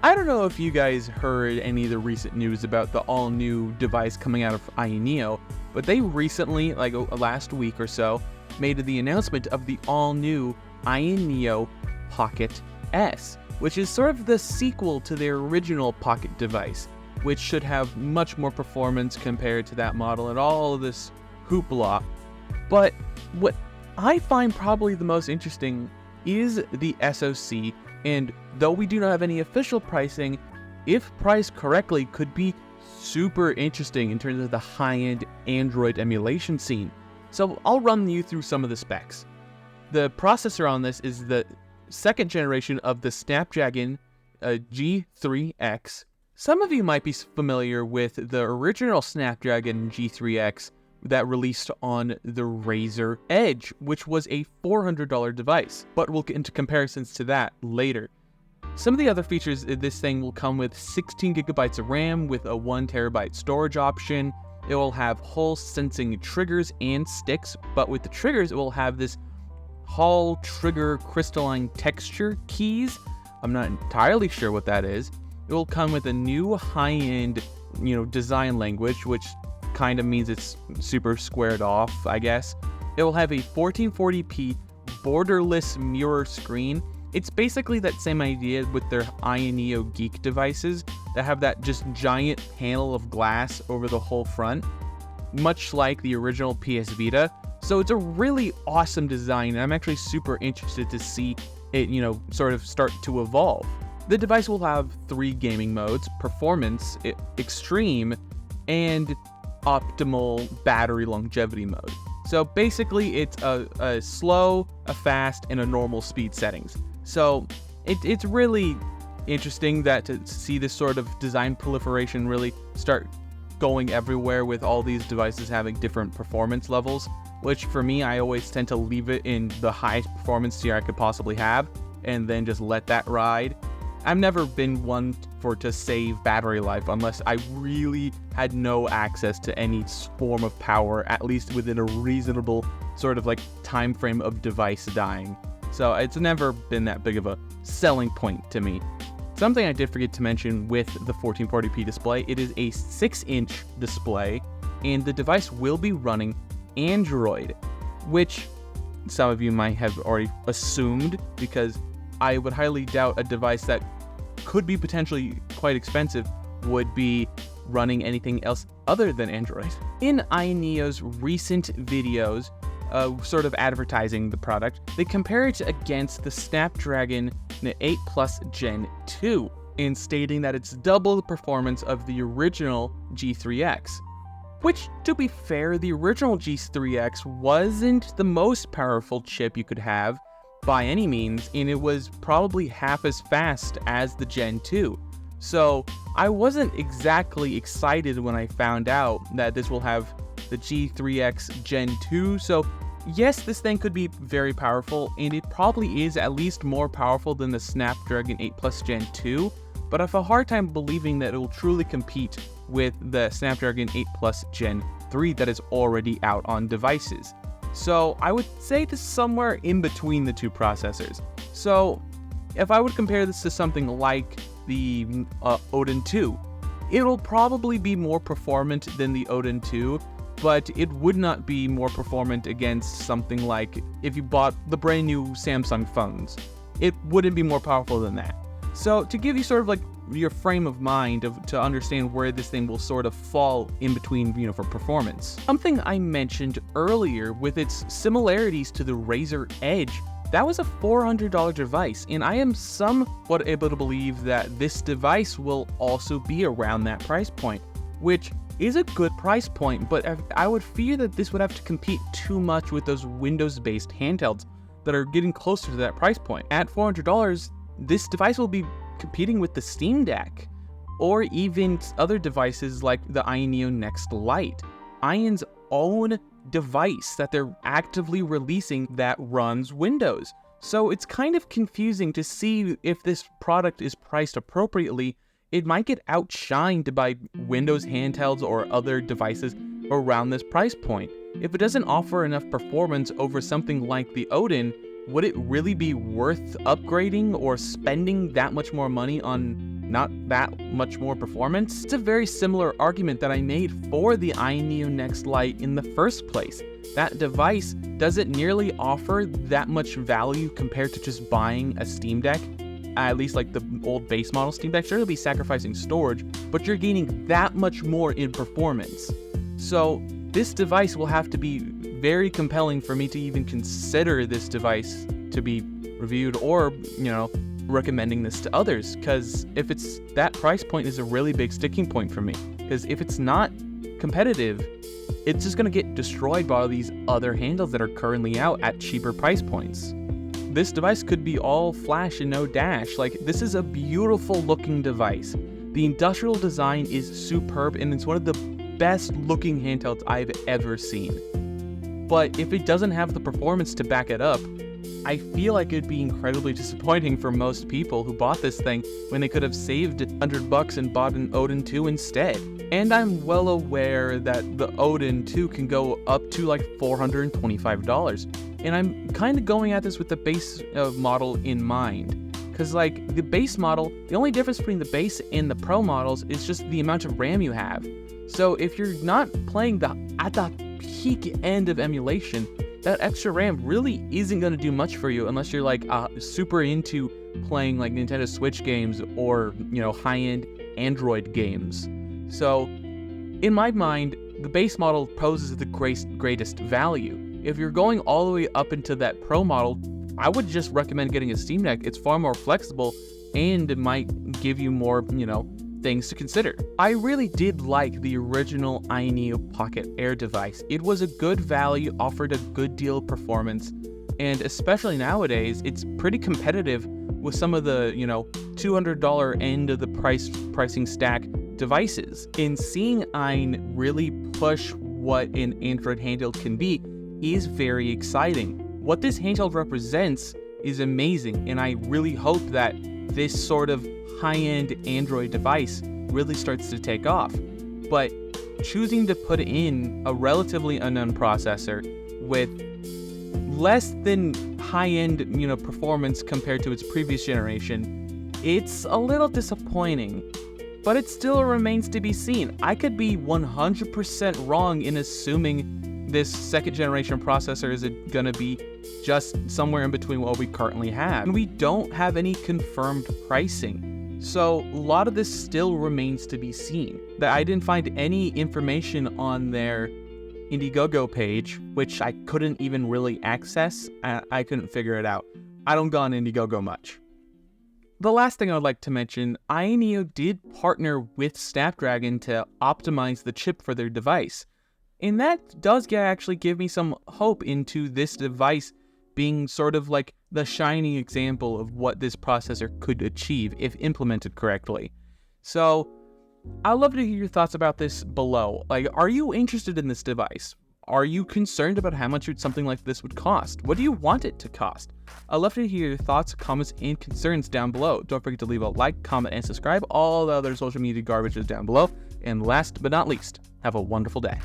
I don't know if you guys heard any of the recent news about the all-new device coming out of AYN, but they recently, like last week or so, made the announcement of the all-new AYN Pocket S, which is sort of the sequel to their original Pocket device, which should have much more performance compared to that model and all of this hoopla. But what I find probably the most interesting is the SoC, and though we do not have any official pricing, if priced correctly, could be super interesting in terms of the high-end Android emulation scene. So I'll run you through some of the specs. The processor on this is the second generation of the Snapdragon G3X. Some of you might be familiar with the original Snapdragon G3X that released on the Razer Edge, which was a $400 device, but we'll get into comparisons to that later. Some of the other features in this thing will come with 16 gigabytes of RAM with a 1 terabyte storage option. It will have Hall sensing triggers and sticks, but with the triggers, it will have this Hall trigger crystalline texture keys. I'm not entirely sure what that is. It will come with a new high-end, design language, which kind of means it's super squared off, I guess. It will have a 1440p borderless mirror screen. It's basically that same idea with their AYN Geek devices that have that just giant panel of glass over the whole front, much like the original PS Vita. So it's a really awesome design, and I'm actually super interested to see it, sort of start to evolve. The device will have 3 gaming modes: performance, extreme, and optimal battery longevity mode. So basically it's a slow, a fast, and a normal speed settings. So it's really interesting that to see this sort of design proliferation really start going everywhere with all these devices having different performance levels, which for me, I always tend to leave it in the highest performance tier I could possibly have and then just let that ride. I've never been one to save battery life unless I really had no access to any form of power, at least within a reasonable sort of time frame of device dying. So it's never been that big of a selling point to me. Something I did forget to mention with the 1440p display, it is a 6-inch display, and the device will be running Android, which some of you might have already assumed, because I would highly doubt a device that could be potentially quite expensive would be running anything else other than Android. In AYN's recent videos, sort of advertising the product, they compare it against the Snapdragon 8 Plus Gen 2, in stating that it's double the performance of the original G3X. Which, to be fair, the original G3X wasn't the most powerful chip you could have by any means, and it was probably half as fast as the Gen 2. So I wasn't exactly excited when I found out that this will have the G3X Gen 2. So yes, this thing could be very powerful, and it probably is at least more powerful than the Snapdragon 8 Plus Gen 2, but I have a hard time believing that it will truly compete with the Snapdragon 8 Plus Gen 3 that is already out on devices. So I would say this is somewhere in between the two processors. So if I would compare this to something like the Odin 2, it'll probably be more performant than the Odin 2, but it would not be more performant against something like if you bought the brand new Samsung phones. It wouldn't be more powerful than that. So to give you sort of your frame of mind to understand where this thing will sort of fall in between, for performance. Something I mentioned earlier with its similarities to the Razer Edge, that was a $400 device, and I am somewhat able to believe that this device will also be around that price point, which is a good price point, but I would fear that this would have to compete too much with those Windows-based handhelds that are getting closer to that price point. At $400, this device will be competing with the Steam Deck, or even other devices like the AYN Next Lite, AYN's own device that they're actively releasing that runs Windows. So it's kind of confusing to see if this product is priced appropriately. It might get outshined by Windows handhelds or other devices around this price point. If it doesn't offer enough performance over something like the Odin, would it really be worth upgrading or spending that much more money on not that much more performance. It's a very similar argument that I made for the AYN Neo Next Lite in the first place. That device doesn't nearly offer that much value compared to just buying a Steam Deck. At least like the old base model Steam Deck, sure, you'll be sacrificing storage, but you're gaining that much more in performance. So this device will have to be very compelling for me to even consider this device to be reviewed or, recommending this to others. Because if it's that price point is a really big sticking point for me. Because if it's not competitive, it's just going to get destroyed by all these other handles that are currently out at cheaper price points. This device could be all flash and no dash. Like, this is a beautiful looking device. The industrial design is superb, and it's one of the best looking handhelds I've ever seen. But if it doesn't have the performance to back it up, I feel like it'd be incredibly disappointing for most people who bought this thing when they could have saved $100 and bought an Odin 2 instead. And I'm well aware that the Odin 2 can go up to like $425. And I'm kind of going at this with the base model in mind. Because like the base model, the only difference between the base and the Pro models is just the amount of RAM you have. So if you're not playing at the peak end of emulation, that extra RAM really isn't going to do much for you unless you're like super into playing like Nintendo Switch games or, high-end Android games. So in my mind, the base model poses the greatest value. If you're going all the way up into that Pro model, I would just recommend getting a Steam Deck. It's far more flexible and it might give you more, things to consider. I really did like the original AYN Pocket Air device. It was a good value, offered a good deal of performance, and especially nowadays, it's pretty competitive with some of the, $200 end of the pricing stack devices. And seeing AYN really push what an Android handheld can be is very exciting. What this handheld represents is amazing, and I really hope that this sort of high-end Android device really starts to take off. But choosing to put in a relatively unknown processor with less than high-end, performance compared to its previous generation, it's a little disappointing. But it still remains to be seen. I could be 100% wrong in assuming this second generation processor is gonna be just somewhere in between what we currently have. And we don't have any confirmed pricing. So a lot of this still remains to be seen. That I didn't find any information on their Indiegogo page, which I couldn't even really access. I couldn't figure it out. I don't go on Indiegogo much. The last thing I would like to mention, AYN Neo did partner with Snapdragon to optimize the chip for their device. And that does actually give me some hope into this device being sort of like the shining example of what this processor could achieve if implemented correctly. So I'd love to hear your thoughts about this below. Like, are you interested in this device? Are you concerned about how much something like this would cost? What do you want it to cost? I'd love to hear your thoughts, comments, and concerns down below. Don't forget to leave a like, comment, and subscribe. All the other social media garbage is down below. And last but not least, have a wonderful day.